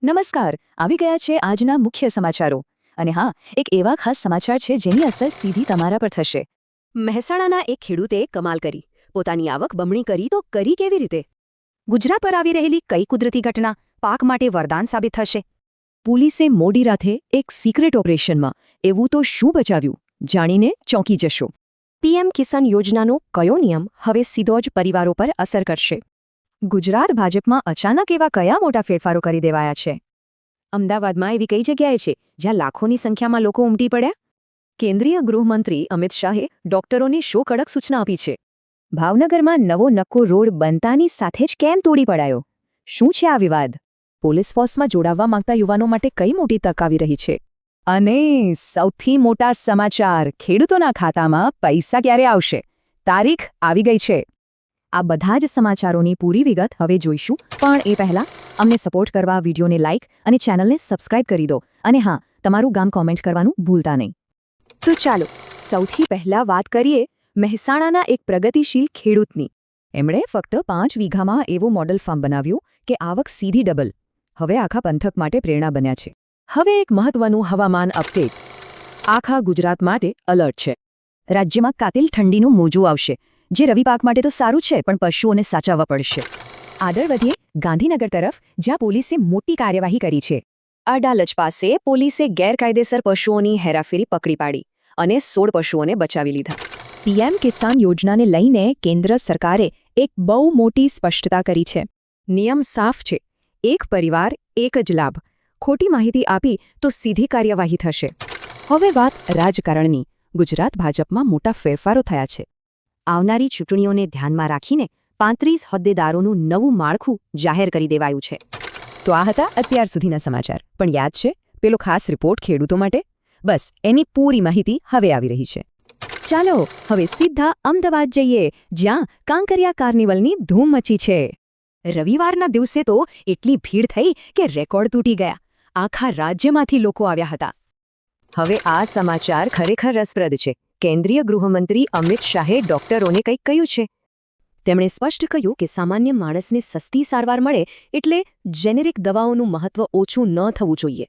નમસ્કાર, આવી ગયા છે આજના મુખ્ય સમાચારો. અને હા, એક એવા ખાસ સમાચાર છે જેની અસર સીધી તમારા પર થશે. મહેસાણાના એક ખેડૂતે કમાલ કરી. પોતાની આવક બમણી કરી તો કરી કેવી રીતે? ગુજરાત પર આવી રહેલી કઈ કુદરતી ઘટના પાક માટે વરદાન સાબિત થશે? પોલીસે મોડી રાતે એક સિક્રેટ ઓપરેશનમાં એવું તો શું બચાવ્યું, જાણીને ચોંકી જશો. પીએમ કિસાન યોજનાનો કયો નિયમ હવે સીધો જ પરિવારો પર અસર કરશે? ગુજરાત ભાજપમાં અચાનક એવા કયા મોટા ફેરફારો કરી દેવાયા છે? અમદાવાદમાં એવી કઈ જગ્યાએ છે જ્યાં લાખોની સંખ્યામાં લોકો ઉમટી પડ્યા? કેન્દ્રીય ગૃહમંત્રી અમિત શાહે ડોક્ટરોને શો કડક સૂચના આપી છે. ભાવનગરમાં નવો નક્કો રોડ બનતાની સાથે જ કેમ તોડી પડાયો? શું છે આ વિવાદ? પોલીસ ફોર્સમાં જોડાવવા માંગતા યુવાનો માટે કઈ મોટી તક આવી રહી છે? અને સૌથી મોટા સમાચાર, ખેડૂતોના ખાતામાં પૈસા ક્યારે આવશે? તારીખ આવી ગઈ છે. આ બધા જ સમાચારોની પૂરી વિગત હવે જોઈશું, પણ એ પહેલાં અમને સપોર્ટ કરવા વિડીયોને લાઇક અને ચેનલને સબસ્ક્રાઇબ કરી દો. અને હા, તમારું ગામ કોમેન્ટ કરવાનું ભૂલતા નહીં. તો ચાલો સૌથી પહેલાં વાત કરીએ મહેસાણાના એક પ્રગતિશીલ ખેડૂતની. એમણે ફક્ત 5 વીઘામાં એવું મોડલ ફાર્મ બનાવ્યું કે આવક સીધી ડબલ. હવે આખા પંથક માટે પ્રેરણા બન્યા છે. હવે એક મહત્વનું હવામાન અપડેટ. આખા ગુજરાત માટે એલર્ટ છે. રાજ્યમાં કાતિલ ઠંડીનું મોજું આવશે, જે રવિ પાક માટે તો સારું છે, પણ પશુઓને સાચવવા પડશે. આગળ વધીએ ગાંધીનગર તરફ, જ્યાં પોલીસે મોટી કાર્યવાહી કરી છે. અડાલજ પાસે પોલીસે ગેરકાયદેસર પશુઓની હેરાફેરી પકડી પાડી અને 16 પશુઓને બચાવી લીધા. પીએમ કિસાન યોજનાને લઈને કેન્દ્ર સરકારે એક બહુ મોટી સ્પષ્ટતા કરી છે. નિયમ સાફ છે, એક પરિવાર એક જ લાભ. ખોટી માહિતી આપી તો સીધી કાર્યવાહી થશે. હવે વાત રાજકારણની. ગુજરાત ભાજપમાં મોટા ફેરફારો થયા છે. આવનારી ચૂંટણીઓને ધ્યાનમાં રાખીને 35 હોદ્દેદારોનું નવું માળખું જાહેર કરી દેવાયું છે. તો આ હતા અત્યાર સુધીના સમાચાર. પણ યાદ છે પેલો ખાસ રિપોર્ટ ખેડૂતો માટે? બસ એની પૂરી માહિતી હવે આવી રહી છે. ચાલો હવે સીધા અમદાવાદ જઈએ, જ્યાં કાંકરિયા કાર્નિવલની ધૂમ મચી છે. રવિવારના દિવસે તો એટલી ભીડ થઈ કે રેકોર્ડ તૂટી ગયા. આખા રાજ્યમાંથી લોકો આવ્યા હતા. હવે આ સમાચાર ખરેખર રસપ્રદ છે. કેન્દ્રીય ગૃહમંત્રી અમિત શાહે ડોક્ટરોને કંઈક કહ્યું છે. તેમણે સ્પષ્ટ કહ્યું કે સામાન્ય માણસને સસ્તી સારવાર મળે એટલે જેનેરિક દવાઓનું મહત્વ ઓછું ન થવું જોઈએ.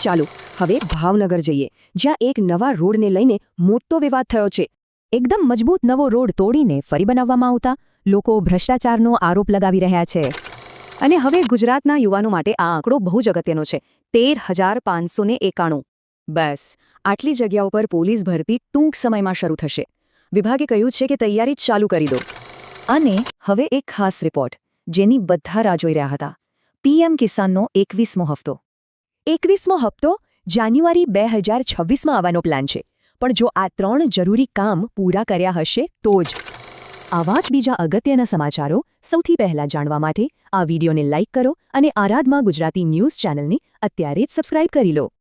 ચાલો હવે ભાવનગર જઈએ, જ્યાં એક નવા રોડને લઈને મોટો વિવાદ થયો છે. એકદમ મજબૂત નવો રોડ તોડીને ફરી બનાવવામાં આવતા લોકો ભ્રષ્ટાચારનો આરોપ લગાવી રહ્યા છે. અને હવે ગુજરાતના યુવાનો માટે આ આંકડો બહુ જ અગત્યનો છે. 13,591. બસ આટલી જગ્યાઓ પર પોલીસ ભરતી ટૂંક સમયમાં શરૂ થશે. વિભાગે કહ્યું છે કે તૈયારી ચાલુ કરી દો. અને હવે એક ખાસ રિપોર્ટ, જેની બધા રાહ જોઈ રહ્યા હતા. પીએમ કિસાનનો 21મો હપ્તો. 21મો હપ્તો જાન્યુઆરી 2026માં આવવાનો પ્લાન છે. પણ જો આ 3 જરૂરી કામ પૂરા કર્યા હશે તો જ. આવા જ બીજા અગત્યના સમાચારો સૌથી પહેલાં જાણવા માટે આ વિડીયોને લાઇક કરો અને આરાધમાં ગુજરાતી ન્યૂઝ ચેનલને અત્યારે જ સબસ્ક્રાઇબ કરી લો.